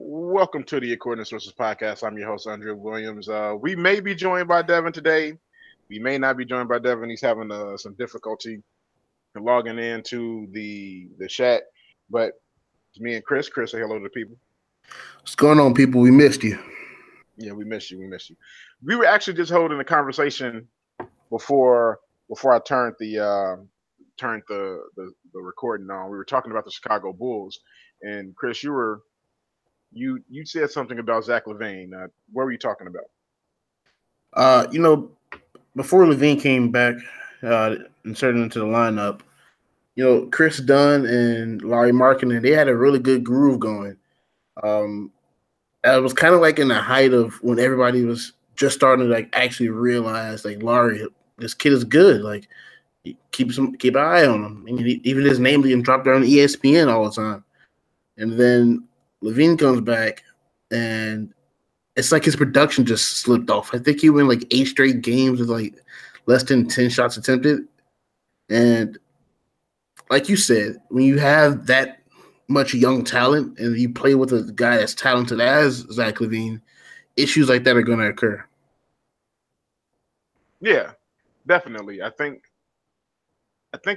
Welcome to the According to Sources podcast. I'm your host, Andre Williams. We may be joined by Devin today. We may not be joined by Devin. He's having some difficulty logging into the chat. But it's me and Chris. Chris, say hello to the people. What's going on, people? We missed you. Yeah, we miss you. We miss you. We were actually just holding a conversation before before I turned the recording on. We were talking about the Chicago Bulls, and Chris, you said something about Zach LaVine. What were you talking about? Uh, you know, Before Levine came back, inserted into the lineup, Chris Dunn and Larry Markkinen, they had a really good groove going. Um, it was kind of like in the height of when everybody was just starting to like actually realize like Larry, this kid is good. Like keep an eye on him. I mean, even his name being dropped on ESPN all the time. And then Levine comes back, and it's like his production just slipped off. I think he went like 8 straight games with like less than 10 shots attempted. And like you said, when you have that much young talent and you play with a guy as talented as Zach Levine, issues like that are going to occur. Yeah, definitely. I think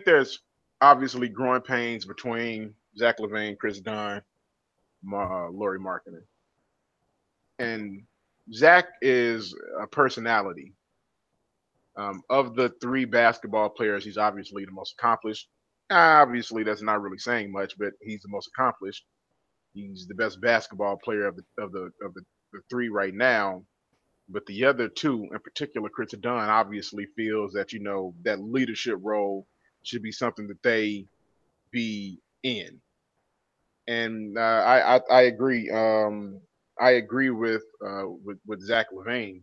there's obviously growing pains between Zach LaVine, Chris Dunn, Laurie Markkinen, and Zach is a personality. Of the three basketball players, he's obviously the most accomplished. Obviously, that's not really saying much, but he's the most accomplished. He's the best basketball player of the three right now. But the other two, in particular, Chris Dunn, obviously feels that that leadership role should be something that they be in. And I agree. I agree with Zach Levine.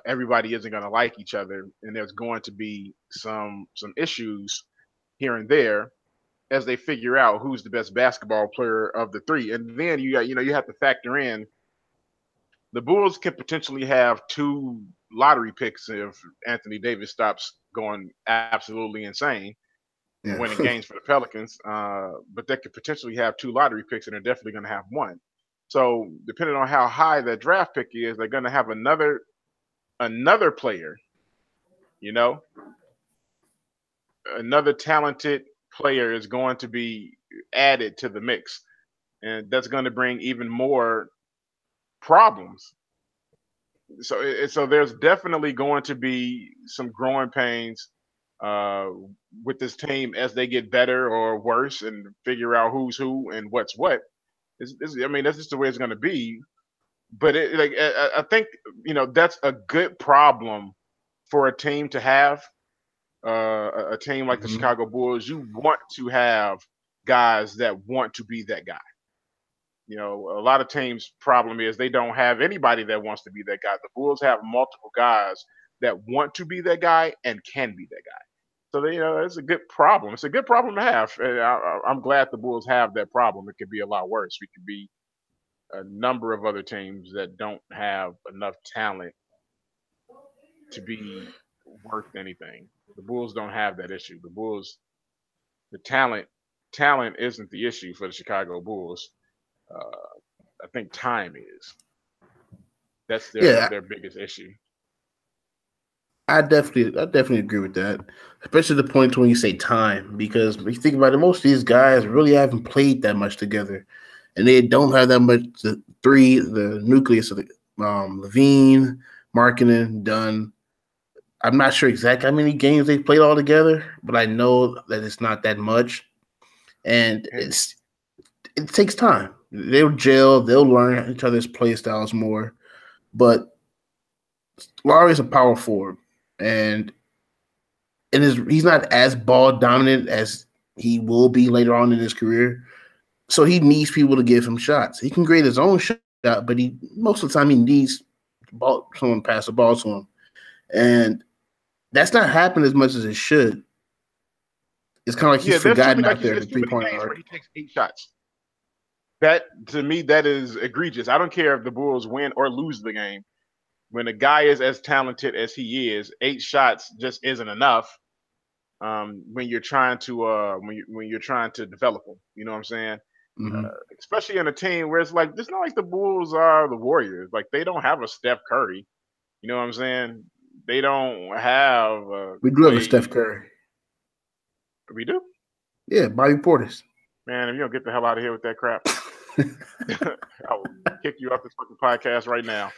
Everybody isn't going to like each other, and there's going to be some issues here and there as they figure out who's the best basketball player of the three. And then you have to factor in the Bulls can potentially have two lottery picks if Anthony Davis stops going absolutely insane and Yeah. winning games for the Pelicans. But they could potentially have two lottery picks, and they're definitely going to have one. So depending on how high that draft pick is, they're going to have another player, you know, another talented player is going to be added to the mix, and that's going to bring even more problems. So there's definitely going to be some growing pains uh, with this team as they get better or worse and figure out who's who and what's what. I mean, that's just the way it's going to be. But I think that's a good problem for a team to have. A team like the Mhm. Chicago Bulls, you want to have guys that want to be that guy. A lot of teams' problem is they don't have anybody that wants to be that guy. The Bulls have multiple guys that want to be that guy and can be that guy. So it's a good problem. It's a good problem to have. And I'm glad the Bulls have that problem. It could be a lot worse. We could be a number of other teams that don't have enough talent to be worth anything. The Bulls don't have that issue. The talent isn't the issue for the Chicago Bulls. I think time is. That's their Yeah, their biggest issue. I definitely agree with that, especially the point when you say time, because if you think about it, most of these guys really haven't played that much together, and they don't have that much. The nucleus of the Levine, Markkinen, Dunn. I'm not sure exactly how many games they played all together, but I know that it's not that much, and And it takes time. They'll gel, they'll learn each other's play styles more, but Larry's a power forward, and he's not as ball dominant as he will be later on in his career. So he needs people to give him shots. He can create his own shot, but he most of the time he needs someone to pass the ball to him, and that's not happening as much as it should. It's kind of like he's yeah, there's too forgotten many, out like you there said, in there's the too many 3 point games where arc. he takes 8 shots. That to me, that is egregious. I don't care if the Bulls win or lose the game. When a guy is as talented as he is, 8 shots just isn't enough. When you're trying to when you're trying to develop him, you know what I'm saying? Hmm. especially in a team where it's like it's not like the Bulls are the Warriors. Like they don't have a Steph Curry. You know what I'm saying? They don't have We do have a Clay. Steph Curry. We do, Yeah, Bobby Portis. man. If you don't get the hell out of here with that crap, I will kick you off this fucking podcast right now.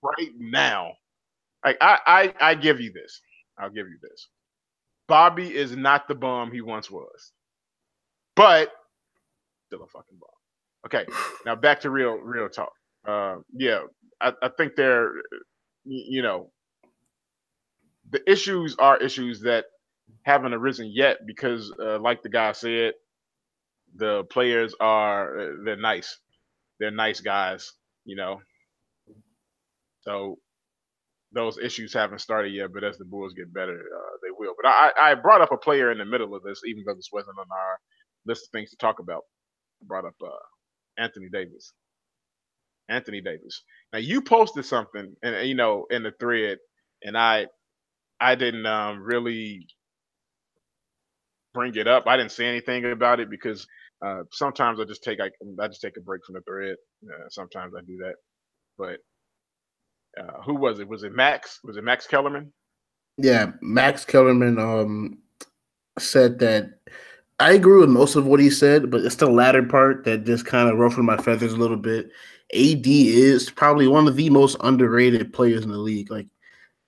Right now. Like I give you this. I'll give you this. Bobby is not the bum he once was, but still a fucking bum. Okay, now back to real talk. Yeah, I think you know, the issues are issues that haven't arisen yet because, like the guy said, the players are they're nice. They're nice guys, you know. So those issues haven't started yet, but as the Bulls get better, they will. But I brought up a player in the middle of this, even though this wasn't on our list of things to talk about. I brought up Anthony Davis. Anthony Davis. Now you posted something, and in the thread, and I didn't really bring it up. I didn't say anything about it because sometimes I just take a break from the thread. Sometimes I do that. But who was it? Was it Max? Was it Max Kellerman? Yeah, Max Kellerman said that I agree with most of what he said, but it's the latter part that just kind of ruffled my feathers a little bit. AD is probably one of the most underrated players in the league. Like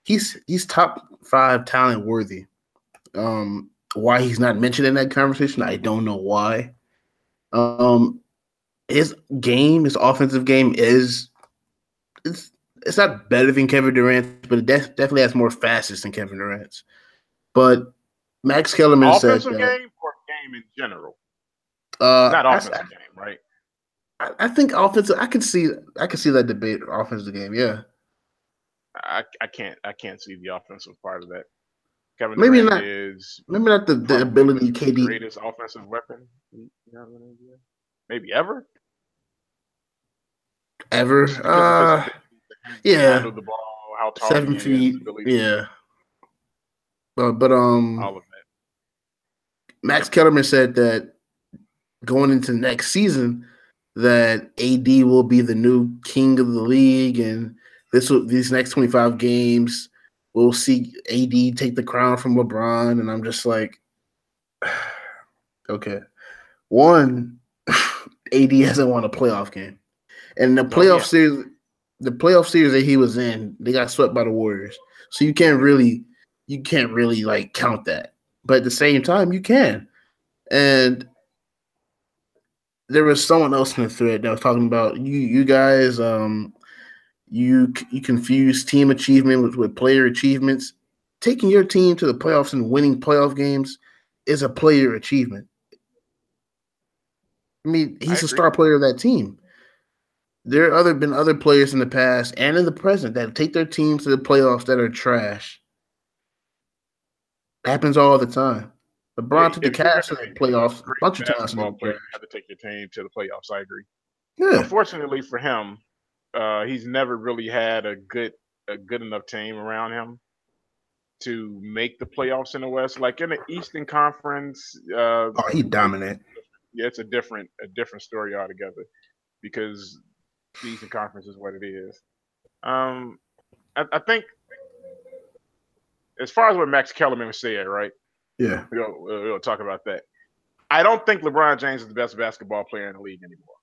he's top five talent worthy. Why he's not mentioned in that conversation, I don't know why. Um, his game, his offensive game it's it's not better than Kevin Durant's, but it definitely has more facets than Kevin Durant's. But Max Kellerman said Offensive that game or game in general? uh, Not I, offensive game, right? I think offensive. I can see that debate offensive game. Yeah, I can't see the offensive part of that. Kevin maybe Durant not. is Maybe not the probably ability the KD. greatest offensive weapon you have in the NBA. Maybe ever, Ever. just because of his ability to Yeah, handle the ball, how tall he 7 feet. is, ability to Yeah, but all of that. Max Kellerman said that going into next season, that AD will be the new king of the league, and these next 25 games we'll see AD take the crown from LeBron, and I'm just like, okay. One, AD hasn't won a playoff game, and No, he hasn't. the playoff series that he was in, they got swept by the Warriors. So you can't really like count that. But at the same time, you can. And there was someone else in the thread that was talking about you guys. You confuse team achievement with player achievements. Taking your team to the playoffs and winning playoff games is a player achievement. I mean, I he's a agree. star player of that team. There have been other players in the past and in the present that take their teams to the playoffs that are trash. Happens all the time. LeBron took the If you're going Cavs to to the be playoffs a a great bunch of times and they basketball were player, trash. you have to take your team to the playoffs. I agree. Yeah, Unfortunately for him, he's never really had a good enough team around him to make the playoffs in the West. Like in the Eastern Conference, oh, he dominant. yeah, it's a different story altogether because the Eastern Conference is what it is. Um, I think as far as what Max Kellerman said, right? Yeah, We'll talk about that. I don't think LeBron James is the best basketball player in the league anymore.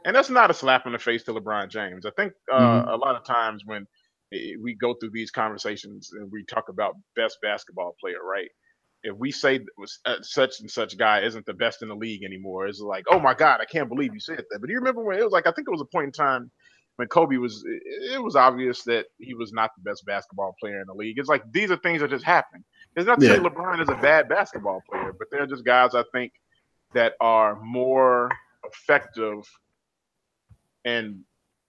And that's not a slap in the face to LeBron James. I think mm-hmm. a lot of times when we go through these conversations and we talk about best basketball player, right? If we say such and such guy isn't the best in the league anymore, it's like, oh my God, I can't believe you said that. But do you remember when it was like, I think it was a point in time when Kobe was, it was obvious that he was not the best basketball player in the league. It's like, these are things that just happen. It's not to say Yeah, LeBron is a bad basketball player, but they're just guys I think that are more effective and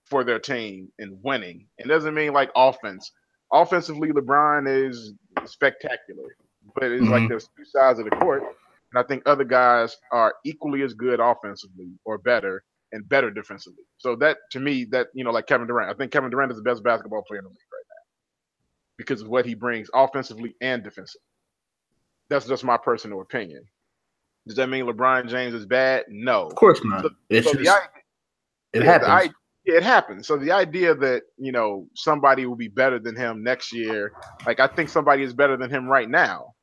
for their team in winning. It doesn't mean like offense. Offensively, LeBron is spectacular, but it's like mm-hmm. there's two sides of the court, and I think other guys are equally as good offensively or better and better defensively. So that to me, that like Kevin Durant, I think Kevin Durant is the best basketball player in the league right now because of what he brings offensively and defensively. That's just my personal opinion. Does that mean LeBron James is bad? Of No. course not. So, It's so the just it yeah, happens. yeah, it happens. So the idea that somebody will be better than him next year, like I think somebody is better than him right now.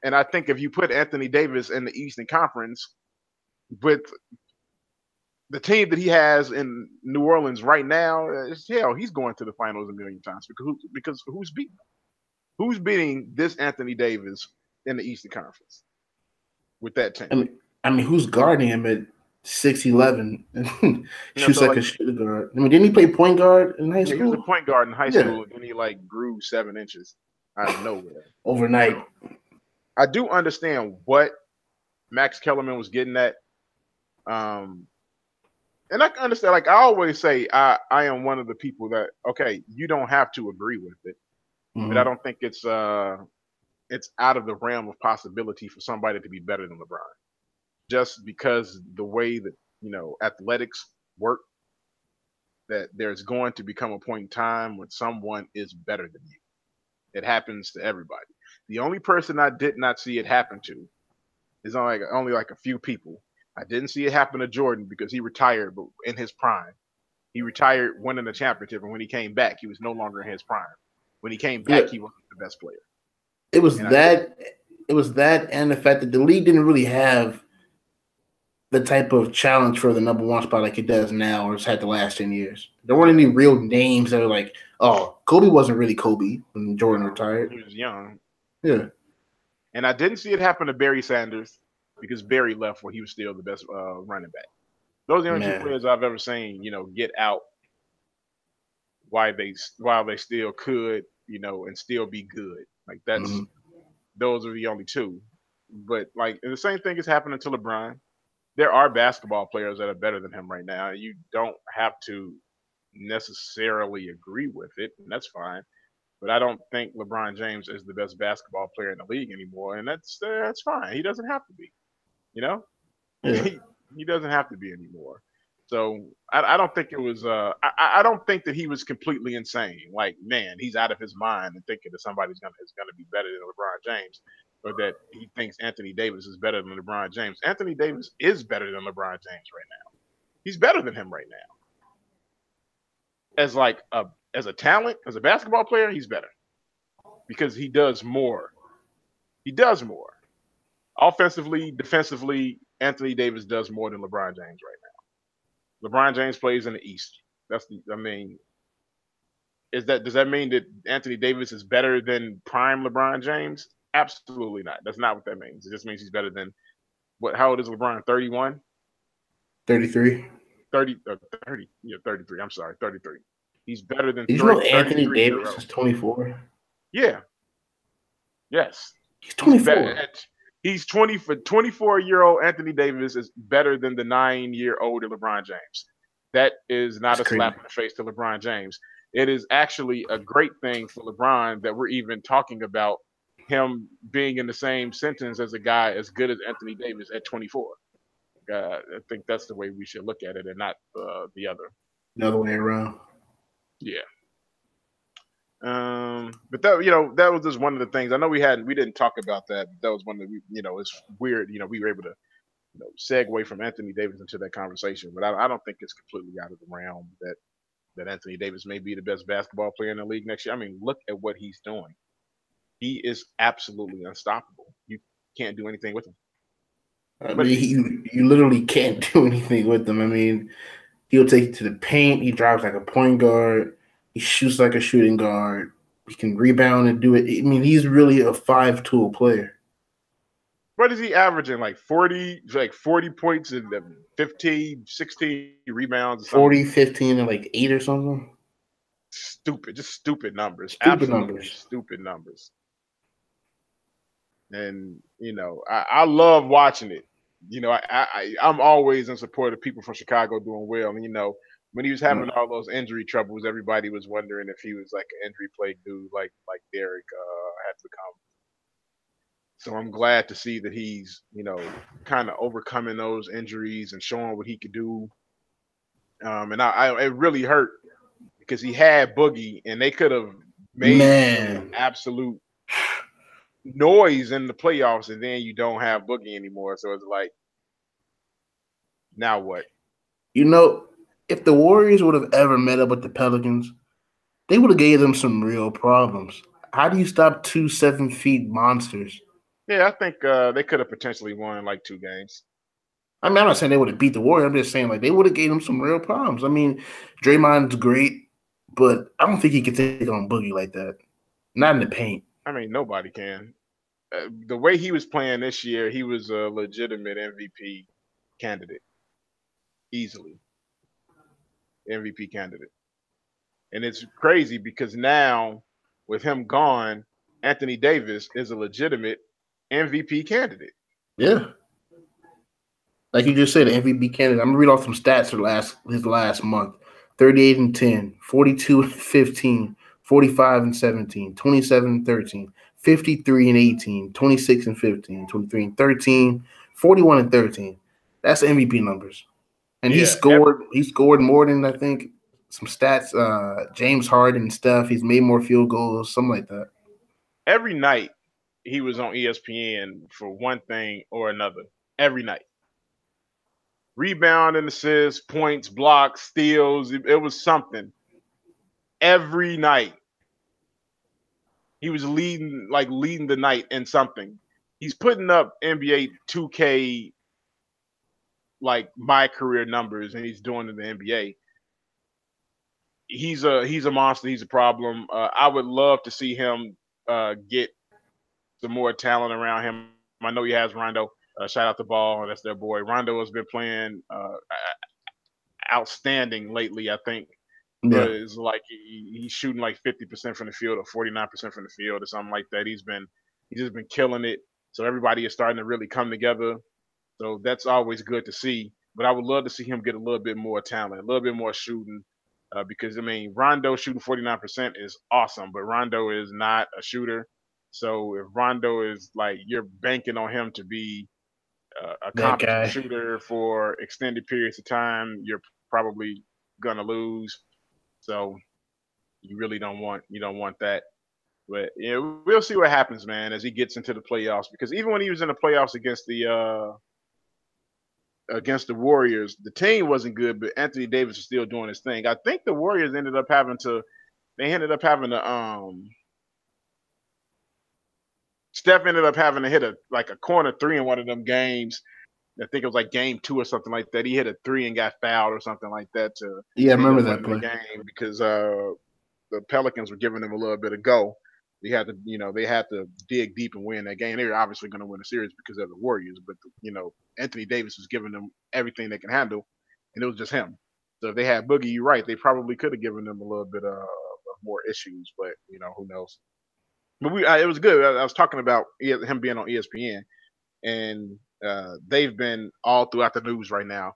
And I think if you put Anthony Davis in the Eastern Conference with the team that he has in New Orleans right now, hell, he's going to the finals a million times because who's beating who's beating this Anthony Davis in the Eastern Conference with that team? I mean, who's guarding him at 6'11" and shoots So like like a shooting guard? I mean, didn't he play point guard in high yeah, he was a school? point guard in high Yeah, school, and then he like grew 7 inches out of nowhere. overnight. So I do understand what Max Kellerman was getting at. Um, and I can understand, like I always say, I am one of the people that okay, you don't have to agree with it, but I Mm-hmm. don't think it's out of the realm of possibility for somebody to be better than LeBron. Just because the way that, athletics work, that there's going to become a point in time when someone is better than you. It happens to everybody. The only person I did not see it happen to is only like a few people. I didn't see it happen to Jordan because he retired but in his prime. He retired winning the championship, and when he came back, he was no longer in his prime. When he came Yeah, back, he wasn't the best player. it was And I did. that. It was that, and the fact that the league didn't really have the type of challenge for the number one spot like it does now, or it's had the last 10 years. There weren't Yeah, any real names that were like, oh, Kobe wasn't really Kobe when Jordan retired. he was young. Yeah, And I didn't see it happen to Barry Sanders because Barry left where he was still the best running back. Those are the only two man. players I've ever seen, get out while they still could, and still be good. Like Mm-hmm. those are the only two. But like and the same thing is happening to LeBron. There are basketball players that are better than him right now. You don't have to necessarily agree with it, and that's fine. But I don't think LeBron James is the best basketball player in the league anymore, and that's fine. He doesn't have to be. You know, Yeah. he doesn't have to be anymore. So I don't think it was. I don't think that he was completely insane. Like, man, he's out of his mind and thinking that somebody's gonna be better than LeBron James, or that he thinks Anthony Davis is better than LeBron James. Anthony Davis is better than LeBron James right now. He's better than him right now. As a talent, as a basketball player, he's better because he does more. He does more offensively, defensively. Anthony Davis does more than LeBron James right now. LeBron James plays in the East. I mean, does that mean that Anthony Davis is better than prime LeBron James? Absolutely not. That's not what that means. It just means he's better than what? How old is LeBron? 31, 33. 30, 30, yeah, 33. I'm sorry, 33. He's better than Did you know Anthony 33 year Davis old. is 24? Yeah, yes. He's He's 24. he's 20 for 24-year-old Anthony Davis is better than the 9-year-old LeBron James. That is not That's a crazy. slap in the face to LeBron James. It is actually a great thing for LeBron that we're even talking about him being in the same sentence as a guy as good as Anthony Davis at 24. I think that's the way we should look at it, and not the other. Another way around. Yeah. But that was just one of the things. I know we didn't talk about that. But that was one of the it's weird. We were able to segue from Anthony Davis into that conversation. But I don't think it's completely out of the realm that Anthony Davis may be the best basketball player in the league next year. I mean, look at what he's doing. He is absolutely unstoppable. You can't do anything with him. I But mean, you literally can't do anything with him. I mean, he'll take you to the paint. He drives like a point guard. He shoots like a shooting guard. He can rebound and do it. I mean, he's really a five-tool player. what is he averaging? Like 40 points and 15, 16 rebounds or something. 40, 15, and like 8 or something. Stupid, just stupid numbers. Stupid Absolutely numbers. stupid numbers. And I love watching it. I'm always in support of people from Chicago doing well. And when he was having all those injury troubles, everybody was wondering if he was like an injury plagued dude, like Derek had become. So I'm glad to see that he's kind of overcoming those injuries and showing what he could do. And it really hurt because he had Boogie, and they could have made some Man, absolute noise in the playoffs, and then you don't have Boogie anymore. So it's like, now what? You know, if the Warriors would have ever met up with the Pelicans, they would have gave them some real problems. How do you stop two 7 feet monsters? Yeah, I think they could have potentially won like 2 games. I mean, I'm not saying they would have beat the Warriors. I'm just saying like they would have gave them some real problems. I mean, Draymond's great, but I don't think he could take on Boogie like that. Not in the paint. I mean, nobody can. The way he was playing this year, he was a legitimate MVP candidate, easily MVP candidate. And it's crazy because now, with him gone, Anthony Davis is a legitimate MVP candidate. Yeah. Like you just said, MVP candidate. I'm gonna read off some stats for his last month. 38 and 10, 42 and 15, 45 and 17, 27 and 13, 53 and 18, 26 and 15, 23 and 13, 41 and 13. That's MVP numbers. And Yeah, he scored more than I think some stats, James Harden and stuff. He's made more field goals, something like that. every night he was on ESPN for one thing or another. Every night. Rebound and assists, points, blocks, steals. It was something. Every night. He was leading the night in something. He's putting up NBA 2K like my career numbers, and he's doing it in the NBA. He's a monster. He's a problem. I would love to see him get some more talent around him. I know he has Rondo. Shout out to Ball, that's their boy. Rondo has been playing outstanding lately. I think Yeah. it's like he's shooting like 50% from the field or 49% from the field or something like that. He's just been killing it. So everybody is starting to really come together. So that's always good to see. But I would love to see him get a little bit more talent, a little bit more shooting. Because I mean, Rondo shooting 49% is awesome, but Rondo is not a shooter. So if Rondo is like you're banking on him to be a That competent guy. shooter for extended periods of time, you're probably gonna lose. So you don't want that. But yeah, we'll see what happens, man, as he gets into the playoffs. Because even when he was in the playoffs against the Warriors, the team wasn't good, but Anthony Davis was still doing his thing. I think the Warriors ended up having to Steph ended up having to hit a corner three in one of them games. I think it was like game 2 or something like that. He hit a three and got fouled or something like that to Yeah, I end remember up that winning the play. game because the Pelicans were giving them a little bit of go. They had to dig deep and win that game. They were obviously going to win the series because of the Warriors, but Anthony Davis was giving them everything they can handle, and it was just him. So if they had Boogie, you're right, they probably could have given them a little bit of more issues, but who knows. But it was good. I was talking about him being on ESPN, and they've been all throughout the news right now.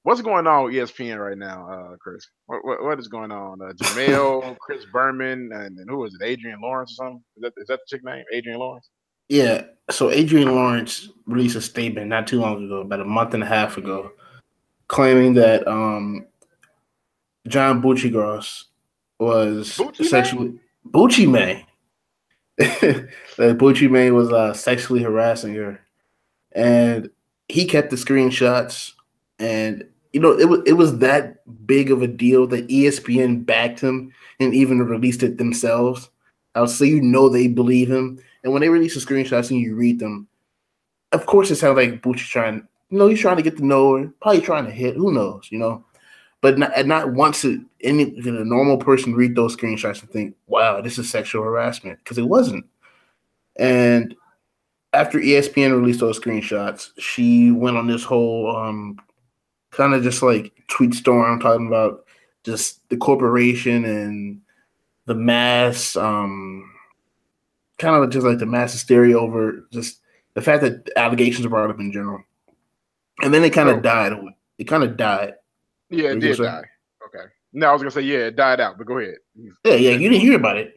What's going on with ESPN right now, Chris? What is going on? Jamel, Chris Berman, and who is it? Adrian Lawrence or something? Is that the chick name? Adrian Lawrence? Yeah. So Adrian Lawrence released a statement not too long ago, about a month and a half ago, claiming that John Buccigross was Bucci man? sexually Bucci May that Bucci May was sexually harassing her, and he kept the screenshots, and it was that big of a deal that ESPN backed him and even released it themselves. So they believe him, and when they release the screenshots and you read them, of course it sounds like Bucci's trying. He's trying to get to know her, probably trying to hit. Who knows? But not once a normal person read those screenshots and think, "Wow, this is sexual harassment," because it wasn't. And after ESPN released those screenshots, she went on this whole kind of just like tweet storm talking about just the corporation and the mass, kind of just like the mass hysteria over just the fact that allegations are brought up in general. And then it kind of So died. It kind of died. yeah, What it are you did gonna say? die. Okay. No, I was gonna say yeah, it died out, but go ahead. Yeah, yeah, you Finish. didn't hear about it.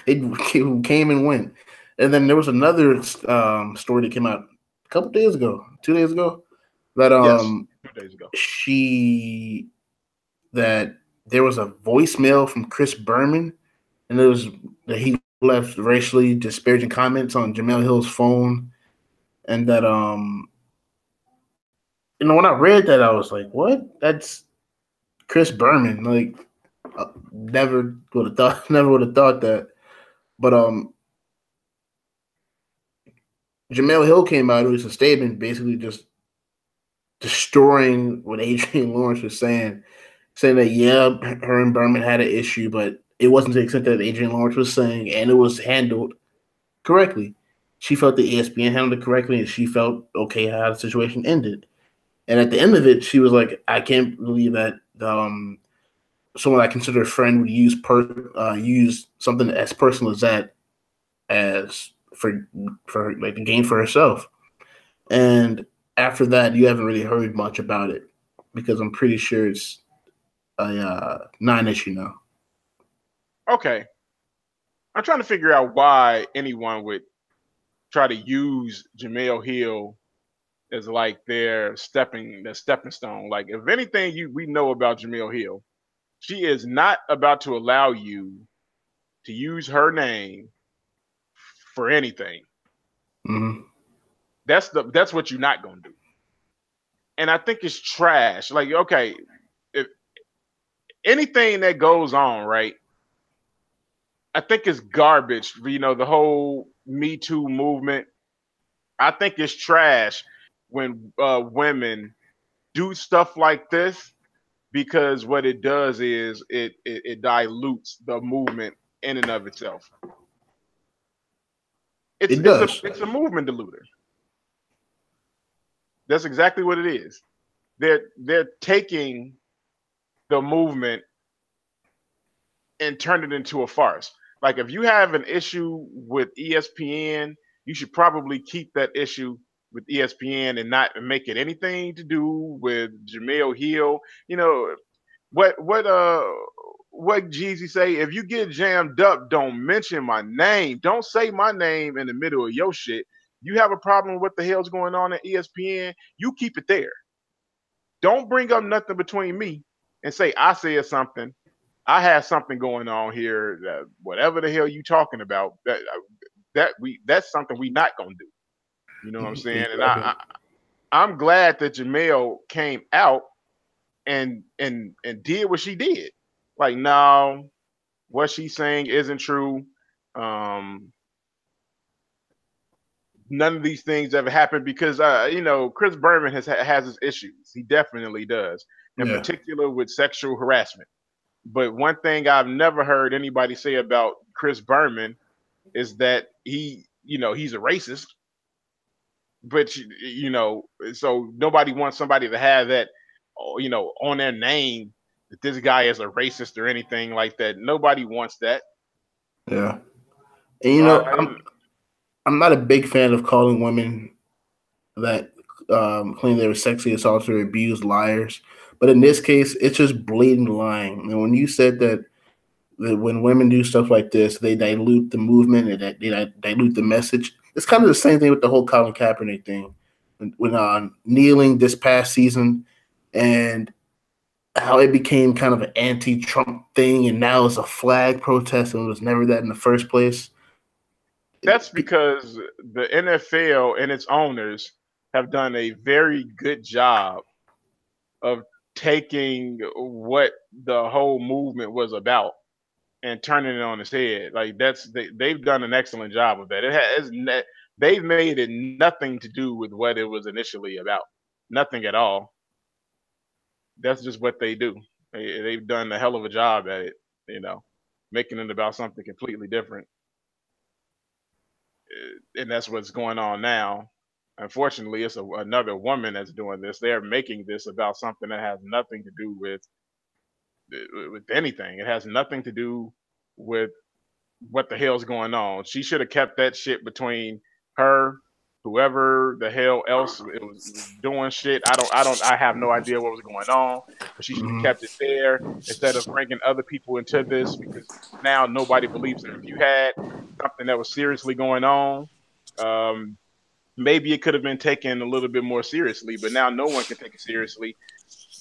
It came and went. And then there was another story that came out a couple days ago, 2 days ago, that Yes, 2 days ago. she that there was a voicemail from Chris Berman, and it was that he left racially disparaging comments on Jamel Hill's phone, and that when I read that, I was like, "What? That's Chris Berman." Like, never would have thought, never would have thought that. But Jamel Hill came out with a statement, basically just destroying what Adrian Lawrence was saying that yeah, her and Berman had an issue, but it wasn't to the extent that Adrian Lawrence was saying, and it was handled correctly. She felt the ESPN handled it correctly, and she felt okay how the situation ended. And at the end of it, she was like, "I can't believe that someone I consider a friend would use something as personal as that as for like a gain for herself." And after that, you haven't really heard much about it because I'm pretty sure it's a non-issue now. Okay, I'm trying to figure out why anyone would try to use Jamel Hill as like their stepping stone. Like if anything we know about Jamel Hill, she is not about to allow you to use her name for anything. Mm-hmm. That's what you're not gonna do. And I think it's trash. Like, okay, if anything that goes on, right? I think it's garbage. You know, the whole Me Too movement. I think it's trash when women do stuff like this because what it does is it dilutes the movement in and of itself. It's It it's a does. it's a movement diluter. That's exactly what it is. They're taking the movement and turn it into a farce. Like if you have an issue with ESPN, you should probably keep that issue with ESPN and not make it anything to do with Jamel Hill. You know what Jeezy say? If you get jammed up, don't mention my name. Don't say my name in the middle of your shit. You have a problem with what the hell's going on at ESPN, you keep it there. Don't bring up nothing between me and say I said something. I have something going on here. Whatever the hell you talking about, that's something we not gonna do. You know what I'm saying? And Exactly. I'm glad that Jamel came out and did what she did. Like, no, what she's saying isn't true. Um, None of these things ever happened because Chris Berman has his issues. He definitely does, in Yeah. particular with sexual harassment. But one thing I've never heard anybody say about Chris Berman is that he's a racist. But so nobody wants somebody to have that, on their name that this guy is a racist or anything like that. Nobody wants that. Yeah. And So I'm not a big fan of calling women that claim they were sexually assaulted or abused liars. But in this case, it's just blatant lying. And when you said that when women do stuff like this, they dilute the movement and that they dilute the message. It's kind of the same thing with the whole Colin Kaepernick thing. When kneeling this past season and how it became kind of an anti-Trump thing, and now it's a flag protest, and it was never that in the first place. that's because the NFL and its owners have done a very good job of taking what the whole movement was about and turning it on its head. Like they've done an excellent job of that. They've made it nothing to do with what it was initially about. Nothing at all. That's just what they do. They've done a hell of a job at it, you know, making it about something completely different. And that's what's going on now. Unfortunately, it's another woman that's doing this. They're making this about something that has nothing to do with anything. It has nothing to do with what the hell's going on. She should have kept that shit between her, whoever the hell else it was doing shit. I have no idea what was going on, but she should have Mm-hmm. kept it there instead of bringing other people into this because now nobody believes her. If you had something that was seriously going on, um, maybe it could have been taken a little bit more seriously, but now no one can take it seriously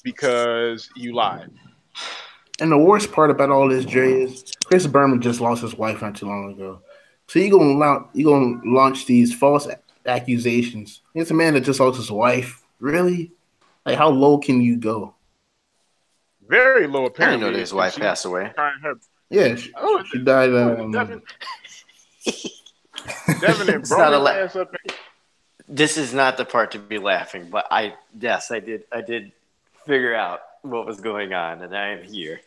because you lied. And the worst part about all this, Jay, is Chris Berman just lost his wife not too long ago. So you gonna launch these false accusations? It's a man that just lost his wife. Really? Like, how low can you go? Very low, I didn't know that apparently, his and wife she's passed away. trying her. Yeah, Oh, she died. Devin, Devin, and It's brought not a his la- ass up. This is not the part to be laughing, but I did figure out what was going on, and I am here.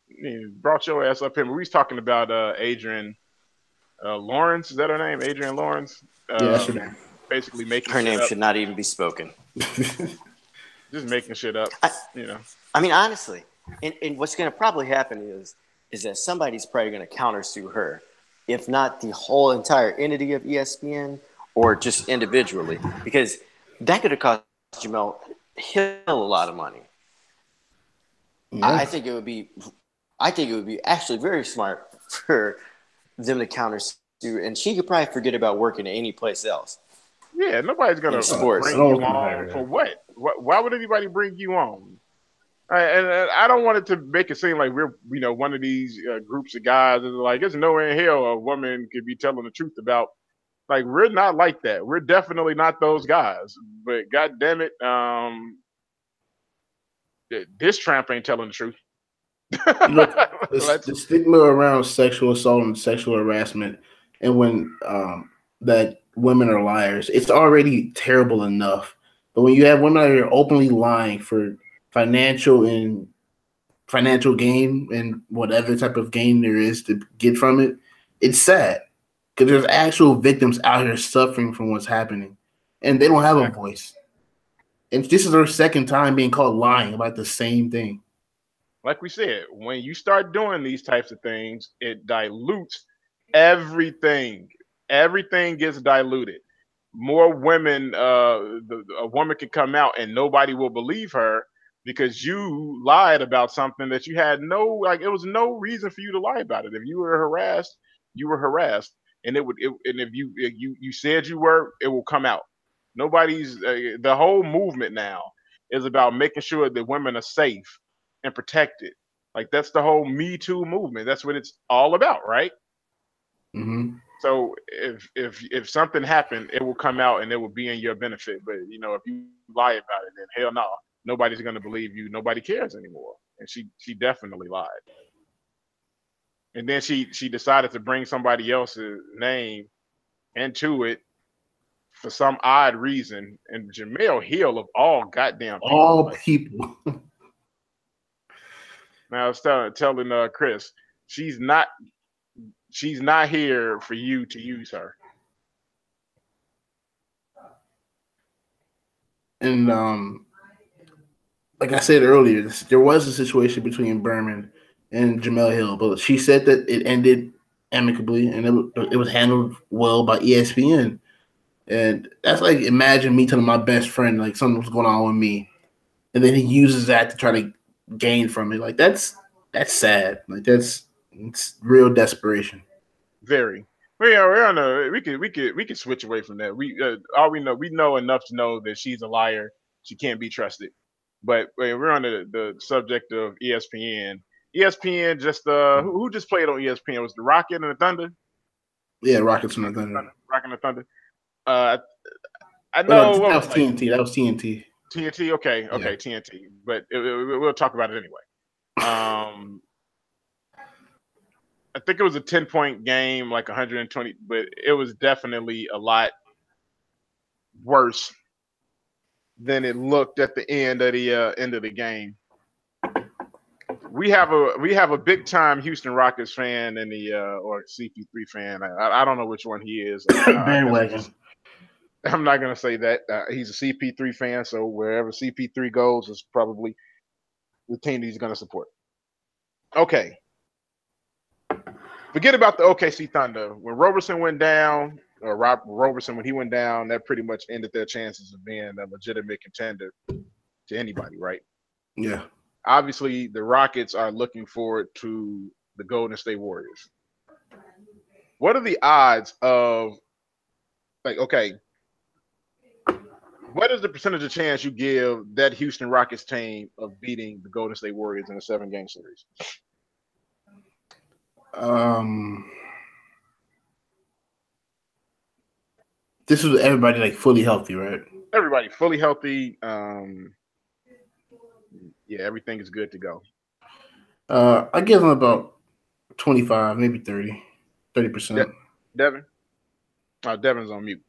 He brought your ass up here. We was talking about Adrian Lawrence. Is that her name? Adrian Lawrence. Yeah, that's her name. Basically making Her shit name up. should not even be spoken. Just making shit up. I, You know. I mean, honestly, and what's going to probably happen is that somebody's probably going to countersue her, if not the whole entire entity of ESPN, or just individually, because that could have cost Jamel Hill a lot of money. Yeah. I think it would be actually very smart for them to countersue, and she could probably forget about working at any place else. Yeah, nobody's gonna In sports. bring you on for what? Why would anybody bring you on? And I don't want it to make it seem like we're, one of these groups of guys that are like, there's nowhere in hell a woman could be telling the truth about. Like, we're not like that. We're definitely not those guys. But God damn it, this tramp ain't telling the truth. You know, the stigma around sexual assault and sexual harassment, and when that women are liars, it's already terrible enough. But when you have women that are openly lying for financial gain and whatever type of gain there is to get from it, it's sad because there's actual victims out here suffering from what's happening, and they don't have a voice. And this is their second time being caught lying about the same thing. Like we said, when you start doing these types of things, it dilutes everything. Everything gets diluted. More women, a woman can come out and nobody will believe her because you lied about something that you had it was no reason for you to lie about it. If you were harassed, you were harassed, and and if you said you were, it will come out. The whole movement now is about making sure that women are safe and protected. Like, that's the whole Me Too movement. That's what it's all about, right? Mm-hmm. So if something happened, it will come out and it will be in your benefit. But if you lie about it, then hell no, nobody's gonna believe you. Nobody cares anymore. And she definitely lied. And then she decided to bring somebody else's name into it for some odd reason. And Jamel Hill of all goddamn people. All people. Now I was telling Chris, she's not here for you to use her. And like I said earlier, there was a situation between Berman and Jamel Hill, but she said that it ended amicably and it was handled well by ESPN. And that's like, imagine me telling my best friend like something was going on with me, and then he uses that to try to gain from it. Like, that's sad. Like, it's real desperation. Very. We're on a we could switch away from that. We know enough to know that she's a liar. She can't be trusted. But we're on the subject of ESPN. ESPN just who just played on ESPN? Was the Rocket and the Thunder? Yeah, Rockets and the Thunder. Rocket and the Thunder. I No, know that was TNT. That was TNT. TNT. Okay, Yeah. TNT. But we'll talk about it anyway. I think it was a 10-point game, like 120, but it was definitely a lot worse than it looked at the end of the game. We have a big time Houston Rockets fan and or CP3 fan. I don't know which one he is. Bandwagon. I'm not gonna say that. He's a CP3 fan, so wherever CP3 goes is probably the team he's gonna support. Okay. Forget about the OKC Thunder. When Roberson went down, or Roberson, when he went down, that pretty much ended their chances of being a legitimate contender to anybody, right? Yeah. Obviously, the Rockets are looking forward to the Golden State Warriors. What are the odds of, like, okay, What is the percentage of chance you give that Houston Rockets team of beating the Golden State Warriors in a 7-game series? This is everybody like fully healthy, right? Everybody fully healthy. Yeah, everything is good to go. I give them about 25, maybe 30%. Devin? Oh, Devin's on mute.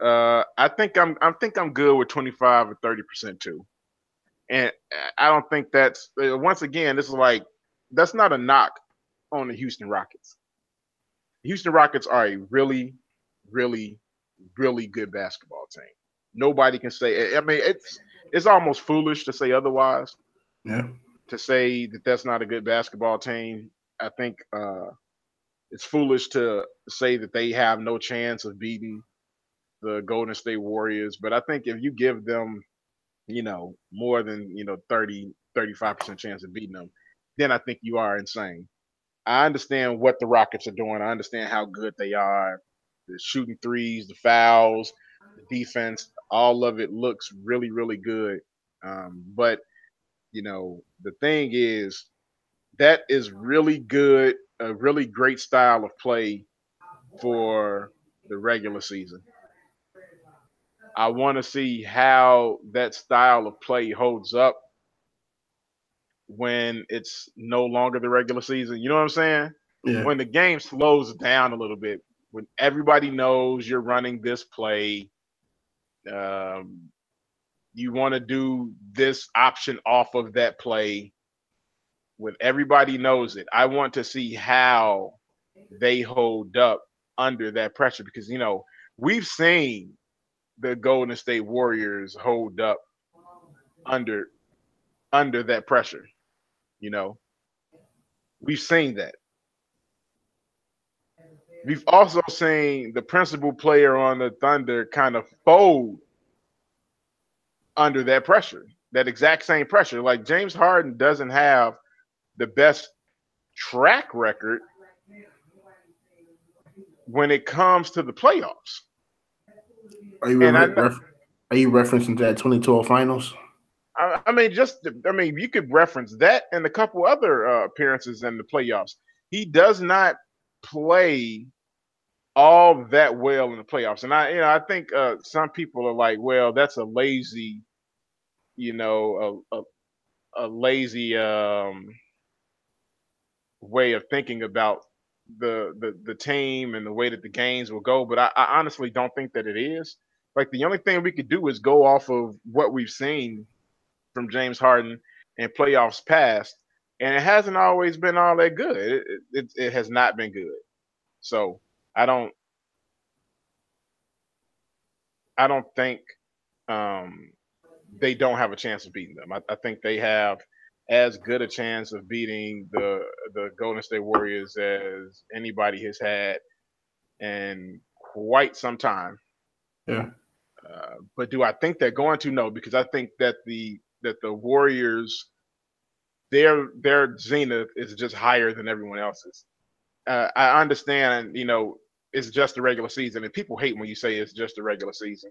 I think I'm good with 25 or 30% too. And I don't think that's once again, this is like that's not a knock on the Houston Rockets. The Houston Rockets are a really, really, really good basketball team. Nobody can say. I mean, it's almost foolish to say otherwise. Yeah. To say that that's not a good basketball team, I think it's foolish to say that they have no chance of beating the Golden State Warriors. But I think if you give them, more than 35% chance of beating them, then I think you are insane. I understand what the Rockets are doing. I understand how good they are. The shooting threes, the fouls, the defense, all of it looks really, really good. But the thing is, that is really good, a really great style of play for the regular season. I want to see how that style of play holds up when it's no longer the regular season. You know what I'm saying? Yeah. When the game slows down a little bit, when everybody knows you're running this play, um, you want to do this option off of that play, when everybody knows it. I want to see how they hold up under that pressure because we've seen the Golden State Warriors hold up under that pressure. You know, we've seen that. We've also seen the principal player on the Thunder kind of fold under that pressure, that exact same pressure. Like James Harden doesn't have the best track record when it comes to the playoffs. Are you And are you referencing that 2012 finals? I mean, you could reference that and a couple other appearances in the playoffs. He does not play all that well in the playoffs, and I think some people are like, well, that's a lazy, a lazy way of thinking about the team and the way that the games will go. But I honestly don't think that it is. Like the only thing we could do is go off of what we've seen from James Harden in playoffs past, and it hasn't always been all that good. It has not been good. So I don't I don't think um, they don't have a chance of beating them. I think they have as good a chance of beating the Golden State Warriors as anybody has had in quite some time. Yeah. But do I think they're going to? No, because I think that the Warriors, their zenith is just higher than everyone else's. I understand, it's just the regular season, and people hate when you say it's just the regular season,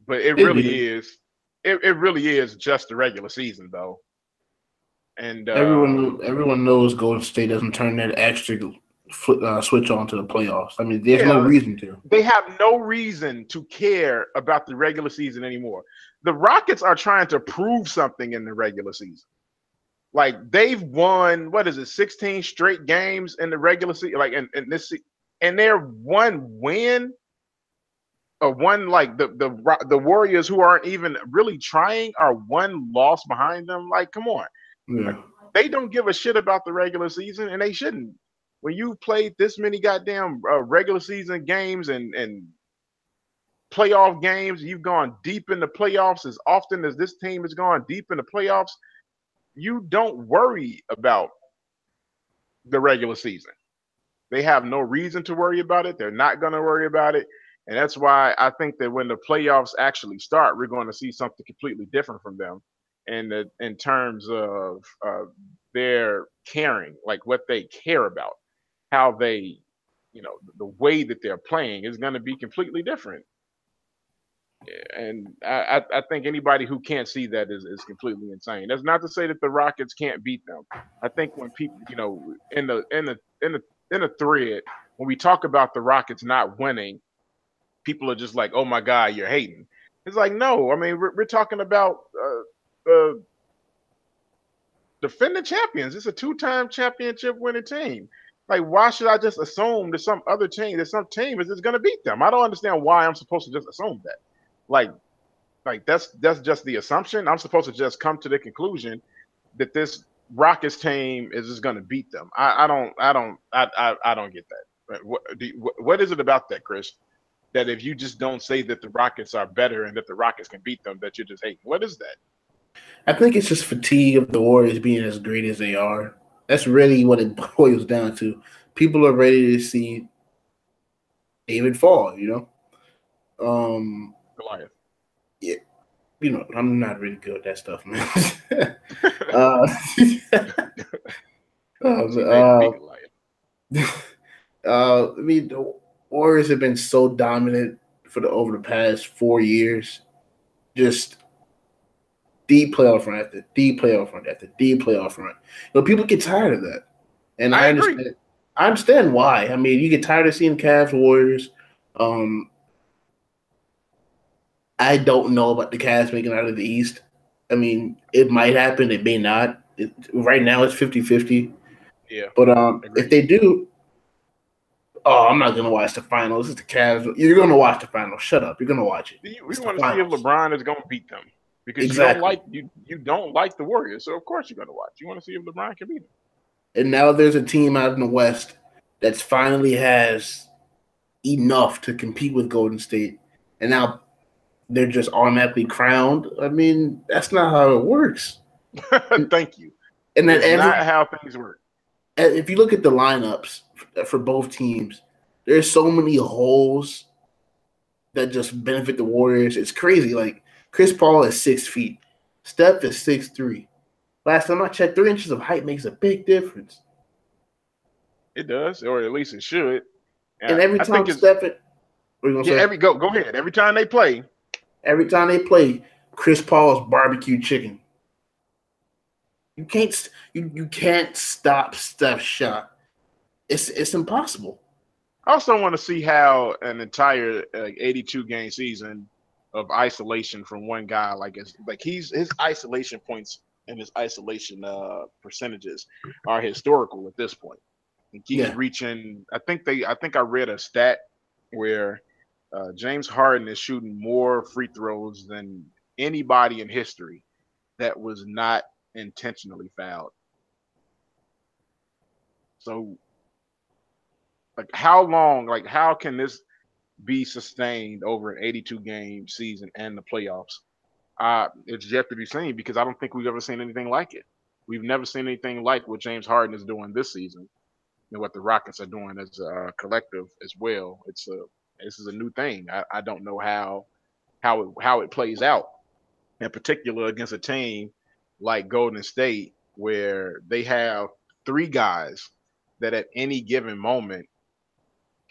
but it It really is. is. It really is just the regular season, though. And Everyone knows Golden State doesn't turn that extra switch on to the playoffs. I mean, there's no yeah, reason to. they have no reason to care about the regular season anymore. The Rockets are trying to prove something in the regular season. Like they've won, what is it, 16 straight games in the regular season, like in this, and they're one win or one like the Warriors, who aren't even really trying, are one loss behind them. Like, come on, like, Yeah. they don't give a shit about the regular season, and they shouldn't. When you played this many goddamn regular season games and playoff games, you've gone deep in the playoffs as often as this team has gone deep in the playoffs. You don't worry about the regular season. They have no reason to worry about it. They're not going to worry about it. And that's why I think that when the playoffs actually start, we're going to see something completely different from them, and in terms of their caring, like what they care about, how they, the way that they're playing is going to be completely different. And I think anybody who can't see that is completely insane. That's not to say that the Rockets can't beat them. I think when people, in the thread, when we talk about the Rockets not winning, people are just like, "Oh my God, you're hating." It's like, no, I mean, we're talking about defending champions. It's a two-time championship winning team. Like, why should I just assume that some team is just going to beat them? I don't understand why I'm supposed to just assume that. Like, that's just the assumption. I'm supposed to just come to the conclusion that this Rockets team is just going to beat them. I don't get that. What is it about that, Chris? That if you just don't say that the Rockets are better and that the Rockets can beat them, that you're just hating. What is that? I think it's just fatigue of the Warriors being as great as they are. That's really what it boils down to. People are ready to see David fall, Goliath. Yeah, I'm not really good at that stuff, man. uh, See David beat Goliath. I mean, the Warriors have been so dominant over the past 4 years. Just deep playoff run after deep playoff run after deep playoff run. People get tired of that, and I agree. understand. I understand why. I mean, you get tired of seeing Cavs Warriors. I don't know about the Cavs making it out of the East. I mean, it might happen. It may not. Right now, it's 50-50. Yeah. But if they do, I'm not going to watch the finals. It's the Cavs. You're going to watch the finals. Shut up. You're going to watch it. We want to see if LeBron is going to beat them. Because exactly. you don't like the Warriors. So, of course, you're going to watch. You want to see if LeBron can beat them. And now there's a team out in the West that finally has enough to compete with Golden State. And now they're just automatically crowned. I mean, that's not how it works. Thank you. And that's not how things work. If you look at the lineups for both teams, there's so many holes that just benefit the Warriors. It's crazy. Like, Chris Paul is 6 feet. Steph is 6'3". Last time I checked, 3 inches of height makes a big difference. It does, or at least it should. And every time Steph, go ahead. Every time they play, Chris Paul's barbecue chicken. You can't stop Steph's shot. It's impossible. I also want to see how an entire 82 game season of isolation from one guy, his isolation points and his isolation percentages are historical at this point. He's reaching. I think I read a stat where James Harden is shooting more free throws than anybody in history that was not intentionally fouled. So, how can this be sustained over an 82 game season and the playoffs? It's yet to be seen because I don't think we've ever seen anything like it. We've never seen anything like what James Harden is doing this season and what the Rockets are doing as a collective as well. This is a new thing. I don't know how it plays out, in particular against a team like Golden State, where they have 3 guys that at any given moment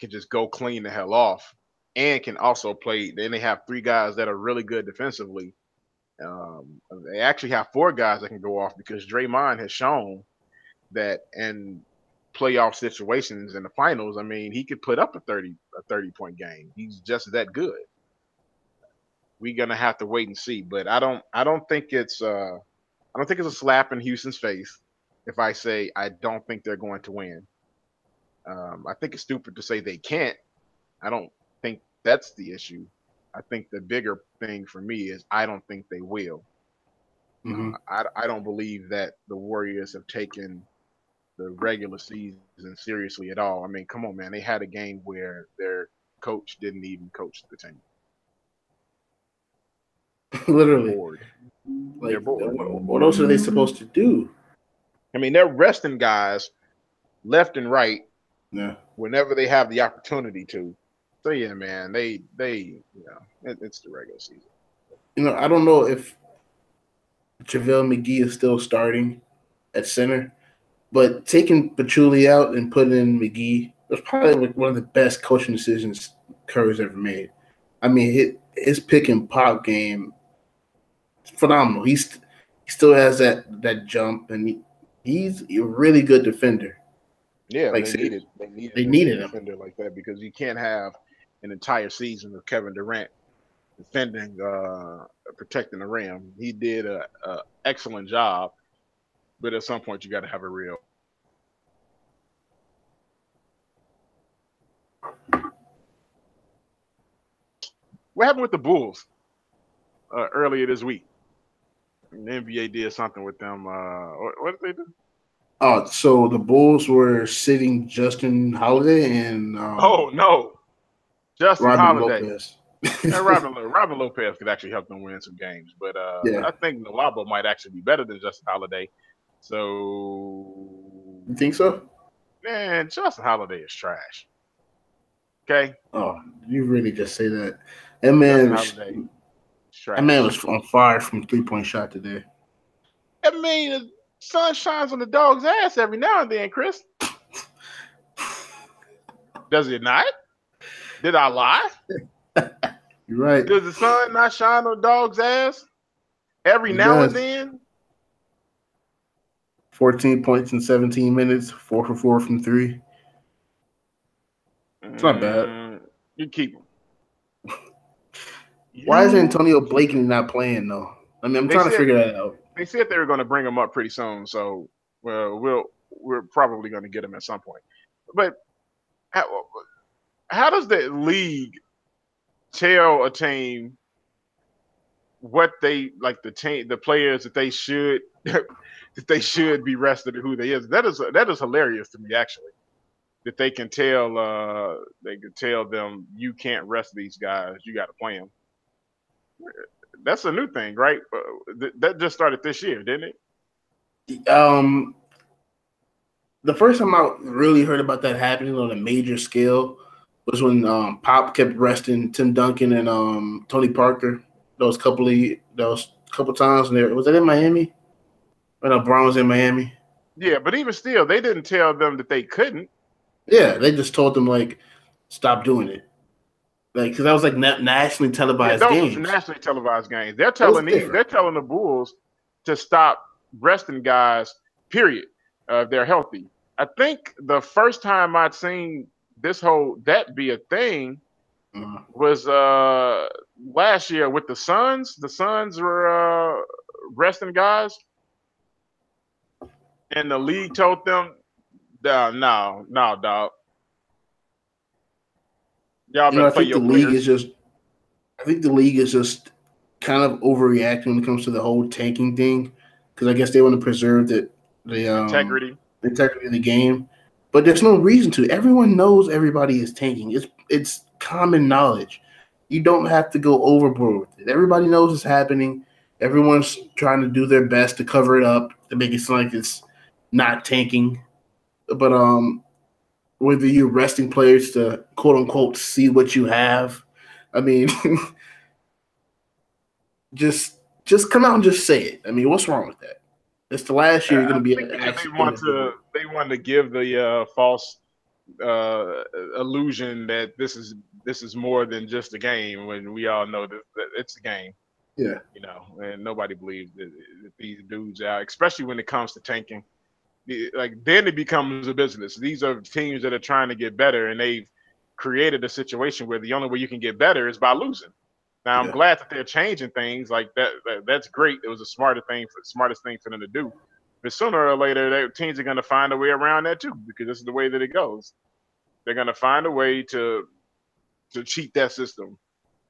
can just go clean the hell off and can also play. Then they have 3 guys that are really good defensively. They actually have 4 guys that can go off because Draymond has shown that in playoff situations in the finals, I mean, he could put up a 30-point game. He's just that good. We're gonna have to wait and see, but I don't think it's a slap in Houston's face if I say I don't think they're going to win. I think it's stupid to say they can't. I don't think that's the issue. I think the bigger thing for me is I don't think they will. Mm-hmm. I don't believe that the Warriors have taken the regular season seriously at all. I mean, come on, man. They had a game where their coach didn't even coach the team. Literally. They're bored. What else are they supposed to do? I mean, they're resting guys left and right whenever they have the opportunity to. So yeah, man, it's the regular season. I don't know if JaVale McGee is still starting at center, but taking Pachulia out and putting in McGee was probably one of the best coaching decisions Curry's ever made. I mean, his pick and pop game, phenomenal. He still has that jump, and he's a really good defender. Yeah, Like they I said, needed they a needed him. defender like that because you can't have an entire season of Kevin Durant defending, protecting the rim. He did a excellent job, but at some point you got to have a real. What happened with the Bulls earlier this week? The NBA did something with them. What did they do? So the Bulls were sitting Justin Holiday and Oh no, Justin Robin Holiday. Lopez. And Robin Lopez could actually help them win some games, but Yeah, I think Nwaba might actually be better than Justin Holiday. So, you think so? man, Justin Holiday is trash. Okay, Oh, you really just say that. Justin Holiday is That man trash. was on fire from 3-point shot today. I mean, the sun shines on the dog's ass every now and then, Chris. Does it not? Did I lie? You're right. Does the sun not shine on the dog's ass every It now and does. then? 14 points in 17 minutes, 4 for 4 from 3. It's not bad. You keep him. Why is Antonio Blakely not playing though? I mean, I'm trying to figure that out. They said they were going to bring him up pretty soon, so we're probably going to get him at some point. But how does the league tell a team what they like the players that they should that they should be rested and who they is? That is hilarious to me actually. That they can tell them you can't rest these guys, you got to play them. That's a new thing, right? That just started this year, didn't it? The first time I really heard about that happening on a major scale was when Pop kept resting Tim Duncan and Tony Parker. Those couple times, and was that in Miami? When LeBron was in Miami. Yeah, but even still, they didn't tell them that they couldn't. Yeah, they just told them like, stop doing it. Like, because that was like nationally televised games. Those nationally televised games. They're telling the Bulls to stop resting guys. Period. If they're healthy. I think the first time I'd seen that be a thing was last year with the Suns. The Suns were resting guys, and the league told them, "No, dog. Y'all better play your players." I think the league is just kind of overreacting when it comes to the whole tanking thing, because I guess they want to preserve the integrity of the game. But there's no reason to. Everyone knows everybody is tanking. It's common knowledge. You don't have to go overboard with it. Everybody knows it's happening. Everyone's trying to do their best to cover it up to make it sound like it's not tanking. But whether you're resting players to quote unquote see what you have, I mean, just come out and just say it. I mean, what's wrong with that? It's the last year you're going to be. They want to give the false illusion that this is more than just a game when we all know that it's a game. Yeah, and nobody believes that these dudes out, especially when it comes to tanking. Like then it becomes a business. These are teams that are trying to get better, and they've created a situation where the only way you can get better is by losing. Now I'm glad that they're changing things like that. That's great. It was the smartest thing for them to do. But sooner or later, teams are going to find a way around that too, because this is the way that it goes. They're going to find a way to cheat that system.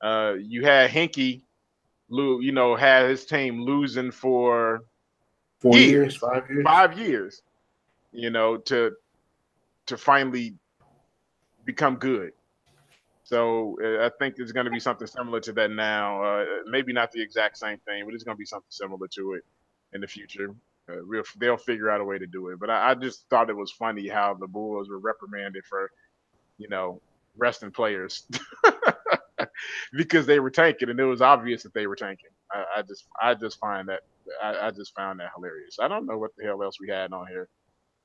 You had Hinkie, had his team losing for 4 years, 5 years, 5 years, to finally become good. So I think there's going to be something similar to that now. Maybe not the exact same thing, but it's going to be something similar to it in the future. They'll figure out a way to do it. But I just thought it was funny how the Bulls were reprimanded for, resting players because they were tanking, and it was obvious that they were tanking. I just found that hilarious. I don't know what the hell else we had on here.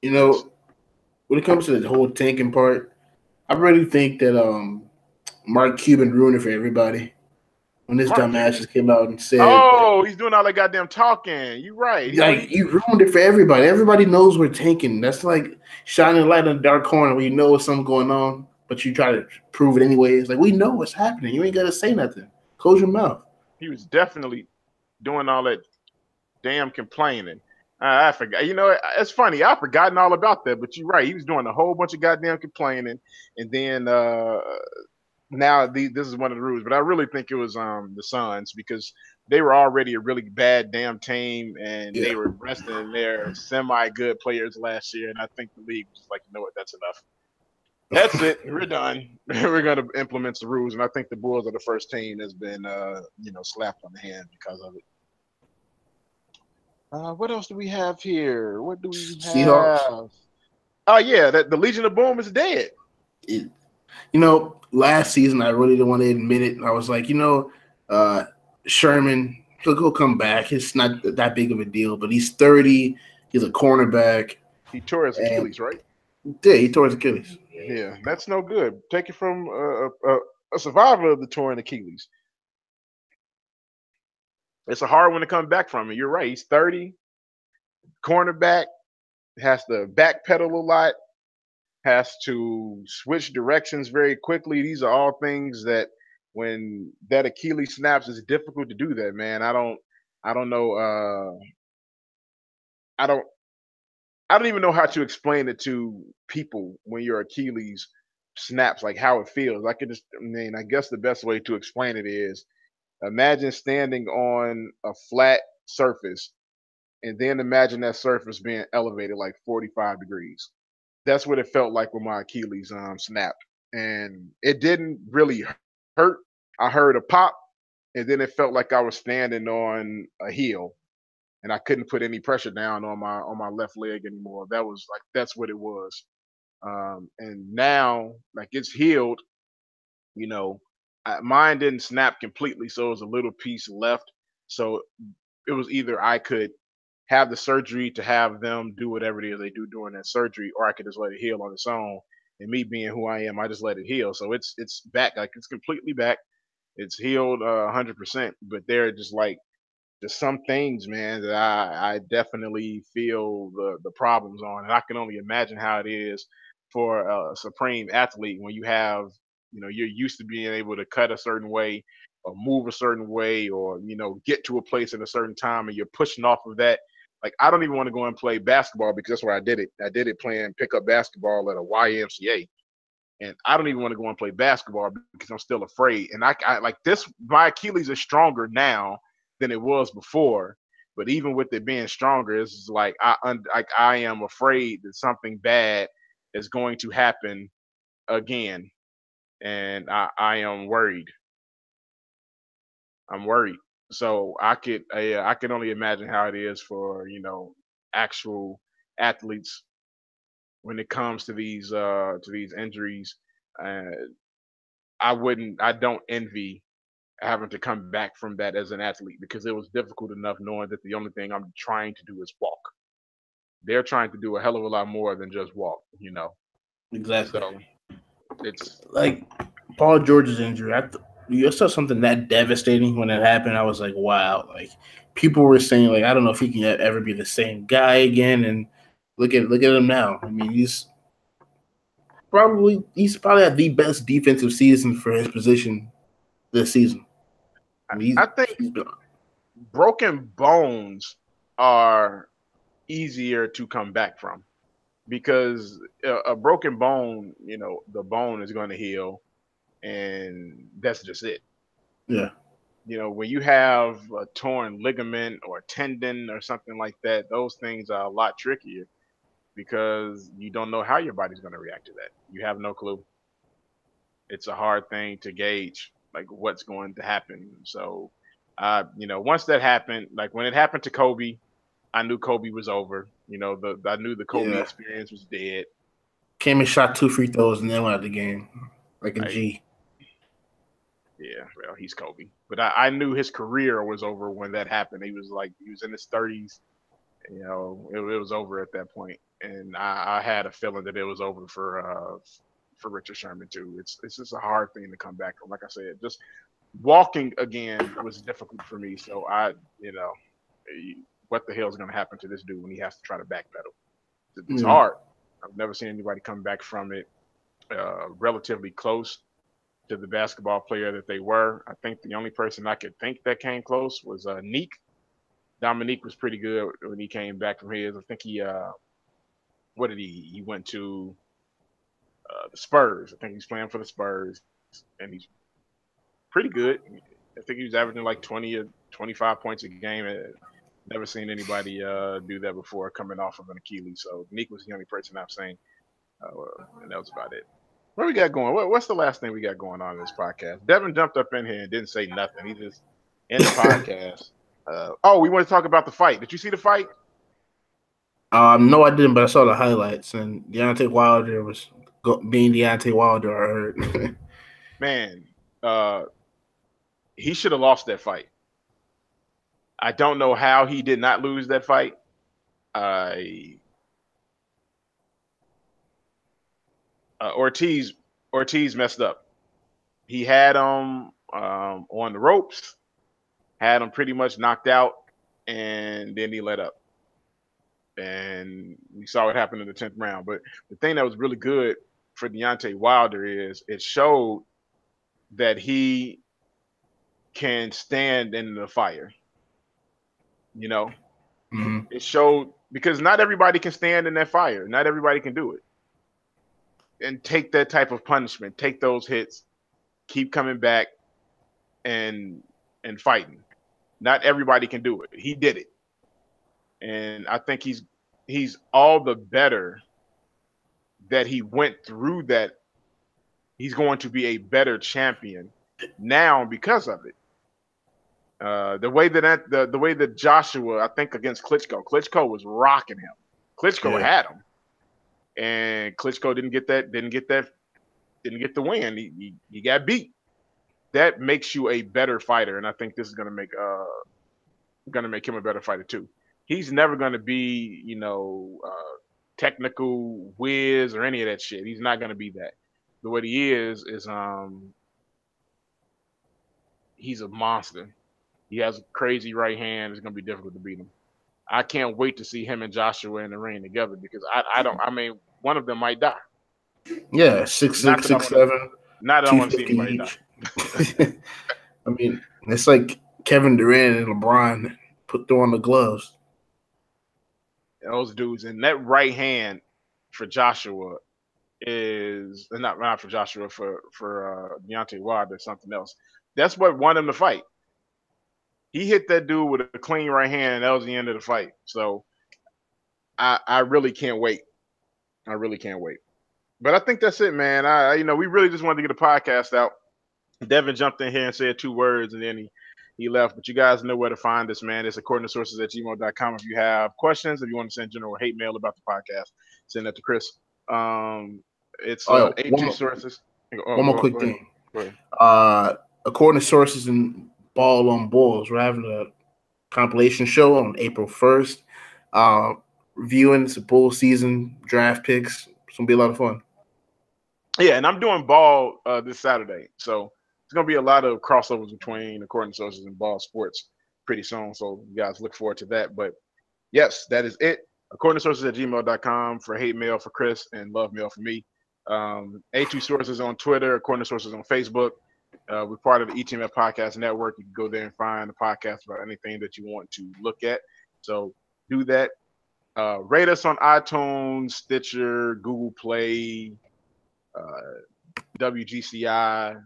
When it comes to the whole tanking part, I really think that Mark Cuban ruined it for everybody. when this Mark dumbass Cuban. just came out and said, Oh, he's doing all that goddamn talking. You right. like, you ruined it for everybody. Everybody knows we're tanking. That's like shining a light in the dark corner where you know there's something going on, but you try to prove it anyways. Like, we know what's happening. You ain't got to say nothing. Close your mouth. He was definitely doing all that damn complaining. I forgot. You know, it's funny. I've forgotten all about that, but you're right. He was doing a whole bunch of goddamn complaining, and then now this is one of the rules. But I really think it was the Suns because they were already a really bad damn team, and Yeah. they were resting their semi good players last year, and I think the league was just like, you know what, that's enough. That's it. We're done. We're going to implement the rules, and I think the Bulls are the first team that's been, slapped on the hand because of it. What else do we have here? What do we Seahawks. have? Oh yeah, that the Legion of Boom is dead. It, last season I really didn't want to admit it. I was like, Sherman, he'll come back. It's not that big of a deal, but he's 30. He's a cornerback. He tore his And Achilles, right? yeah, he tore his Achilles. Yeah, that's no good. Take it from a survivor of the torn Achilles. It's a hard one to come back from. And you're right. He's 30, cornerback, has to backpedal a lot, has to switch directions very quickly. These are all things that when that Achilles snaps, it's difficult to do that, man. I don't know. I don't I don't even know how to explain it to people when your Achilles snaps, like how it feels. I guess the best way to explain it is imagine standing on a flat surface and then imagine that surface being elevated like 45 degrees. That's what it felt like when my Achilles snapped. And it didn't really hurt. I heard a pop, and then it felt like I was standing on a hill and I couldn't put any pressure down on my left leg anymore. That's what it was. And now like it's healed. You know, mine didn't snap completely, so it was a little piece left. So it was either I could have the surgery to have them do whatever it is they do during that surgery, or I could just let it heal on its own. And me being who I am, I just let it heal. So it's back, like it's completely back. It's healed 100%. But they're just like there's some things, man, that I definitely feel the problems on, and I can only imagine how it is for a supreme athlete when you have, you're used to being able to cut a certain way, or move a certain way, or get to a place in a certain time, and you're pushing off of that. Like I don't even want to go and play basketball because that's where I did it. I did it playing pickup basketball at a YMCA, and I don't even want to go and play basketball because I'm still afraid. And I like this. My Achilles is stronger now than it was before, but even with it being stronger, it's like I am afraid that something bad is going to happen again, and I am worried. I'm worried. So I can only imagine how it is for actual athletes when it comes to these injuries. Uh, I don't envy having to come back from that as an athlete because it was difficult enough knowing that the only thing I'm trying to do is walk. They're trying to do a hell of a lot more than just walk. Exactly. So it's Like Paul George's injury, you saw something that devastating when it happened. I was like, wow. Like people were saying, like, I don't know if he can ever be the same guy again. And look at him now. I mean, he's probably had the best defensive season for his position this season. I I mean, think he's been broken bones are easier to come back from because a broken bone, the bone is going to heal and that's just it. yeah. When you have a torn ligament or tendon or something like that, those things are a lot trickier because you don't know how your body's going to react to that. You have no clue. It's a hard thing to gauge, like what's going to happen. So, once that happened, like when it happened to Kobe, I knew Kobe was over. I knew the Kobe Yeah. experience was dead. Came and shot 2 free throws and then went out the game like a Like, G. yeah, well, he's Kobe, but I knew his career was over when that happened. He was in his 30s. It was over at that point, and I had a feeling that it was over for Richard Sherman too. It's just a hard thing to come back from. Like I said, just walking again was difficult for me. So what the hell is going to happen to this dude when he has to try to backpedal? It's Yeah. hard. I've never seen anybody come back from it relatively close to the basketball player that they were. I think the only person I could think that came close was Neek. Dominique was pretty good when he came back from his. I think what did he went to the Spurs. I think he's playing for the Spurs, and he's pretty good. I think he was averaging like 20 or 25 points a game. Never seen anybody do that before coming off of an Achilles. So Neek was the only person I've seen, and that was about it. What we got going? What's the last thing we got going on in this podcast? Devin jumped up in here and didn't say nothing. He just in the podcast. We want to talk about the fight. Did you see the fight? No, I didn't, but I saw the highlights, and Deontay Wilder was being Deontay Wilder. I heard. Man, he should have lost that fight. I don't know how he did not lose that fight. Ortiz messed up. He had him on the ropes, had him pretty much knocked out, and then he let up. And we saw what happened in the 10th round. But the thing that was really good for Deontay Wilder is it showed that he can stand in the fire. You know, It showed because not everybody can stand in that fire. Not everybody can do it. And take that type of punishment, take those hits, keep coming back and fighting. Not everybody can do it. He did it. And I think he's all the better that he went through that. He's going to be a better champion now because of it. The way that Joshua, I think against Klitschko was rocking him. Klitschko had him, and Klitschko didn't get the win. He got beat. That makes you a better fighter, and I think this is gonna make him a better fighter too. He's never gonna be technical whiz or any of that shit. He's not gonna be that. But what he is he's a monster. He has a crazy right hand. It's gonna be difficult to beat him. I can't wait to see him and Joshua in the ring together because one of them might die. Yeah, 6'6", 6'7". Not that I want to see anybody die. I mean, it's like Kevin Durant and LeBron throwing the gloves. Those dudes, and that right hand for Joshua is not for Joshua, for Deontay Wilder, something else. That's what won him the fight. He hit that dude with a clean right hand, and that was the end of the fight. So I really can't wait. I really can't wait. But I think that's it, man. We really just wanted to get a podcast out. Devin jumped in here and said 2 words, and then he left. But you guys know where to find us, man. It's according to sources at gmail.com. If you have questions, if you want to send general hate mail about the podcast, send that to Chris. It's A2 sources. One more quick thing. According to sources in Ball on Balls, we're having a compilation show on April 1st. Reviewing the Bull season draft picks. It's gonna be a lot of fun. Yeah, and I'm doing Ball this Saturday, so it's gonna be a lot of crossovers between According to Sources and Ball Sports pretty soon. So you guys look forward to that. But yes, that is it. According to Sources at gmail.com for hate mail for Chris and love mail for me. A2 Sources on Twitter, According to Sources on Facebook. We're part of the ETMF Podcast Network. You can go there and find the podcast about anything that you want to look at. So do that. Rate us on iTunes, Stitcher, Google Play, WGCI,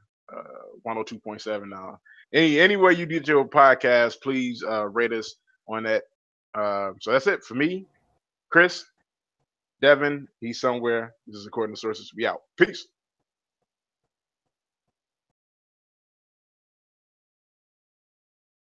102.7 now. Anywhere you get your podcast, please rate us on that. So that's it for me. Chris, Devin, he's somewhere. This is According to Sources. We out. Peace.